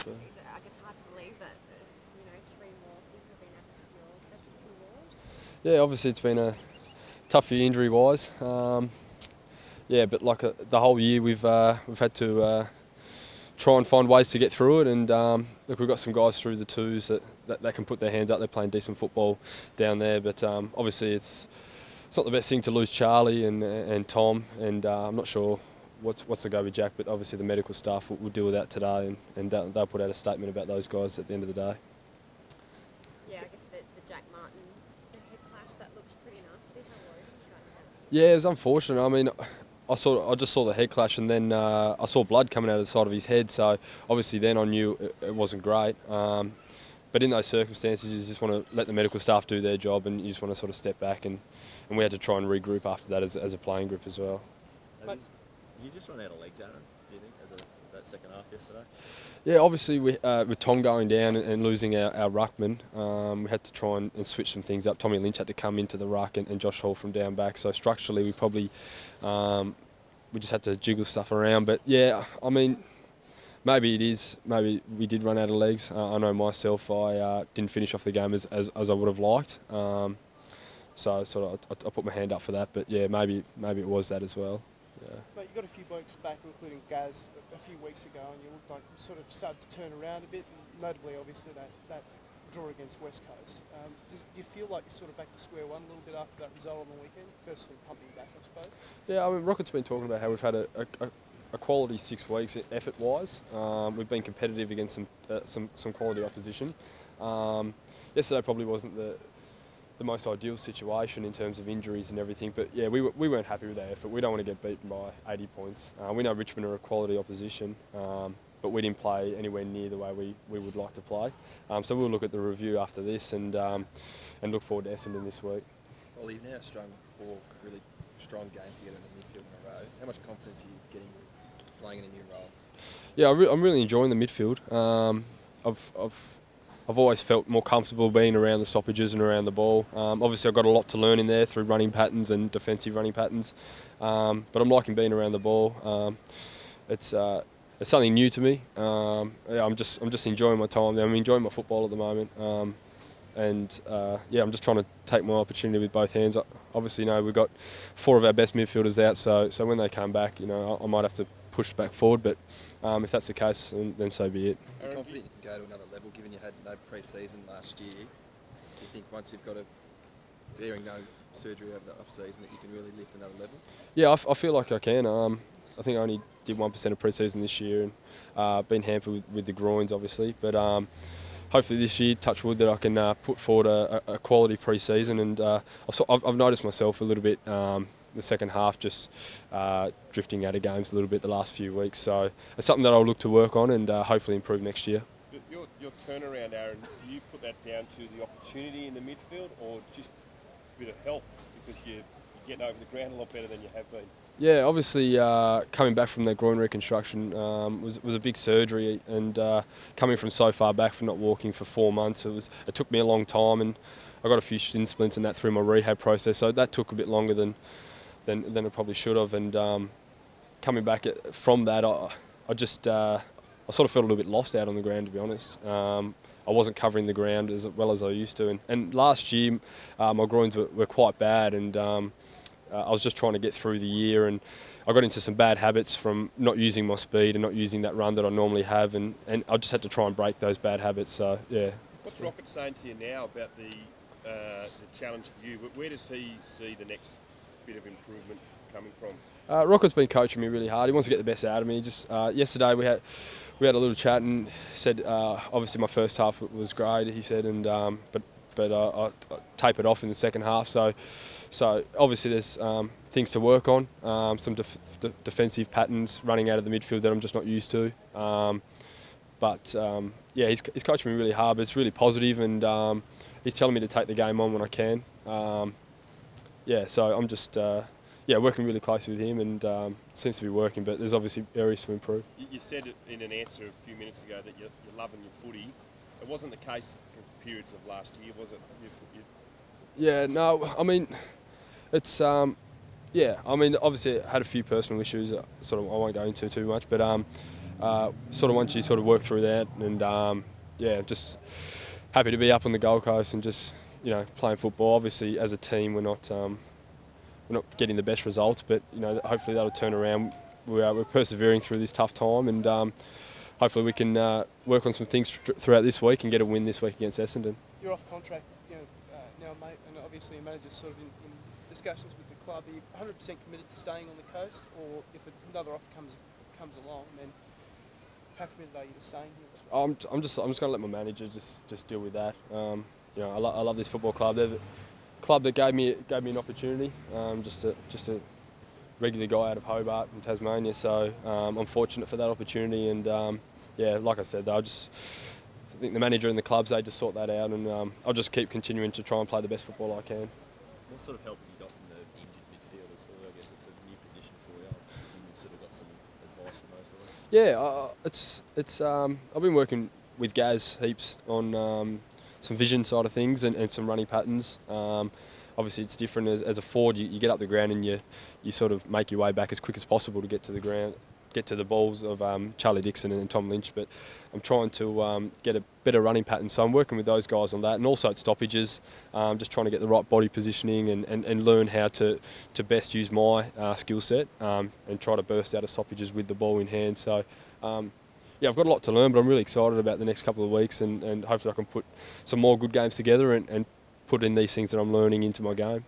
So. I guess hard to believe that three more people have been added to your captaincy ward. Yeah, obviously it's been a tough year injury-wise. Yeah, but like the whole year we've had to try and find ways to get through it, and look, we've got some guys through the twos that can put their hands up. They're playing decent football down there, but obviously it's not the best thing to lose Charlie and Tom, and I'm not sure what's the go with Jack, but obviously the medical staff will deal with that today, and they'll put out a statement about those guys at the end of the day. Yeah, I guess the Jack Martin, the head clash, that looked pretty nasty. How worried are you guys about it? Yeah, it was unfortunate. I mean, I just saw the head clash, and then I saw blood coming out of the side of his head. So obviously then I knew it wasn't great. But in those circumstances, you just want to let the medical staff do their job, and you just want to sort of step back. And we had to try and regroup after that as a playing group as well. You just run out of legs, Aaron, do you think, that second half yesterday? Yeah, obviously with Tom going down and losing our ruckman, we had to try and switch some things up. Tommy Lynch had to come into the ruck, and Josh Hall from down back. So structurally, we probably we just had to jiggle stuff around. But yeah, I mean, maybe it is. Maybe we did run out of legs. I know myself, I didn't finish off the game as I would have liked. So sort of I put my hand up for that. But yeah, maybe it was that as well. Yeah. But you got a few blokes back, including Gaz, a few weeks ago, and you looked like you sort of started to turn around a bit, notably, obviously, that draw against West Coast. Do you feel like you're sort of back to square one a little bit after that result on the weekend? Firstly, pumping back, I suppose. Yeah, I mean, Rocket's been talking about how we've had a quality 6 weeks effort-wise. We've been competitive against some quality opposition. Yesterday probably wasn't the most ideal situation in terms of injuries and everything, but yeah, we weren't happy with our effort. We don't want to get beaten by 80 points. We know Richmond are a quality opposition, but we didn't play anywhere near the way we would like to play. So we'll look at the review after this and look forward to Essendon this week. Well, you've now strung 4 really strong games together in the midfield in a row. How much confidence are you getting playing in a new role? Yeah, I'm really enjoying the midfield. I've always felt more comfortable being around the stoppages and around the ball. Obviously, I've got a lot to learn in there through running patterns and defensive running patterns, but I'm liking being around the ball. It's something new to me. Yeah, I'm just enjoying my time there. I'm enjoying my football at the moment, yeah, I'm just trying to take my opportunity with both hands. Obviously, we've got 4 of our best midfielders out, so when they come back, I might have to push back forward, but if that's the case, then so be it. Are you confident you can go to another level, given you had no pre-season last year? Do you think once you've got bearing no surgery over the off-season that you can really lift another level? Yeah, I feel like I can. I think I only did 1% of pre-season this year, and been hampered with the groins, obviously, but hopefully this year, touch wood, that I can put forward a quality pre-season, and I've noticed myself a little bit the second half just drifting out of games a little bit the last few weeks. So it's something that I'll look to work on and hopefully improve next year. Your turnaround, Aaron, do you put that down to the opportunity in the midfield or just a bit of health because you're getting over the ground a lot better than you have been? Yeah, obviously coming back from that groin reconstruction was a big surgery, and coming from so far back from not walking for 4 months, it took me a long time, and I got a few shin splints and that through my rehab process, so that took a bit longer than it probably should have. And coming back from that, I sort of felt a little bit lost out on the ground, to be honest. I wasn't covering the ground as well as I used to, and last year my groins were quite bad, and I was just trying to get through the year, and I got into some bad habits from not using my speed and not using that run that I normally have, and I just had to try and break those bad habits. So yeah. What's Rocket saying to you now about the challenge for you? Where does he see the next bit of improvement coming from? Rocket's been coaching me really hard. He wants to get the best out of me. Just yesterday we had a little chat, and said obviously my first half was great, he said, and but I tapered off in the second half. So obviously there's things to work on, some defensive patterns running out of the midfield that I'm just not used to. Yeah, he's coaching me really hard, but it's really positive, and he's telling me to take the game on when I can. Yeah, so I'm just working really closely with him, and it seems to be working, but there's obviously areas to improve. You said it in an answer a few minutes ago that you're loving your footy. It wasn't the case for periods of last year, was it? Yeah, no, I mean, it's, yeah, I mean, obviously I had a few personal issues, sort of I won't go into too much, but sort of once you sort of work through that, and yeah, just happy to be up on the Gold Coast and just playing football. Obviously, as a team, we're not getting the best results, but hopefully that'll turn around. We're persevering through this tough time, and hopefully we can work on some things throughout this week and get a win this week against Essendon. You're off contract, now, mate, and obviously your manager's sort of in discussions with the club. Are you 100% committed to staying on the coast, or if another offer comes along, then how committed are you to staying here? I'm just going to let my manager just deal with that. I love this football club. They're the club that gave me an opportunity, just to regular guy out of Hobart in Tasmania. So I'm fortunate for that opportunity, and yeah, like I said, I think the manager and the clubs, they just sort that out, and I'll just keep continuing to try and play the best football I can. What sort of help have you got from the injured midfielders? Well, I guess it's a new position for you. You've sort of got some advice from those guys. Yeah, I've been working with Gaz heaps on some vision side of things and some running patterns. Obviously, it's different as a forward. You get up the ground and you sort of make your way back as quick as possible to get to the ground, get to the balls of Charlie Dixon and Tom Lynch. But I'm trying to get a better running pattern, so I'm working with those guys on that, and also at stoppages, just trying to get the right body positioning and learn how to best use my skill set and try to burst out of stoppages with the ball in hand. So. Yeah, I've got a lot to learn, but I'm really excited about the next couple of weeks, and hopefully I can put some more good games together and put in these things that I'm learning into my game.